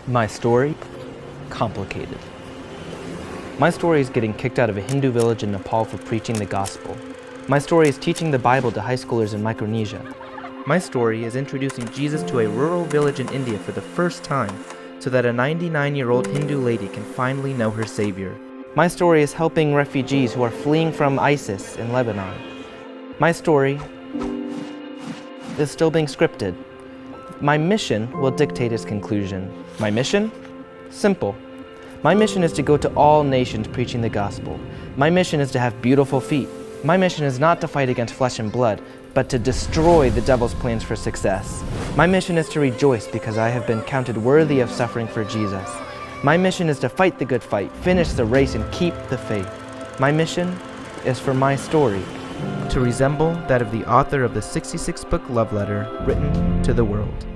My story? Complicated. My story is getting kicked out of a Hindu village in Nepal for preaching the gospel. My story is teaching the Bible to high schoolers in Micronesia. My story is introducing Jesus to a rural village in India for the first time so that a 99-year-old Hindu lady can finally know her Savior. My story is helping refugees who are fleeing from ISIS in Lebanon. My story is still being scripted. My mission will dictate its conclusion. My mission? Simple. My mission is to go to all nations preaching the gospel. My mission is to have beautiful feet. My mission is not to fight against flesh and blood, but to destroy the devil's plans for success. My mission is to rejoice because I have been counted worthy of suffering for Jesus. My mission is to fight the good fight, finish the race, and keep the faith. My mission is for my story to resemble that of the author of the 66-book love letter written to the world.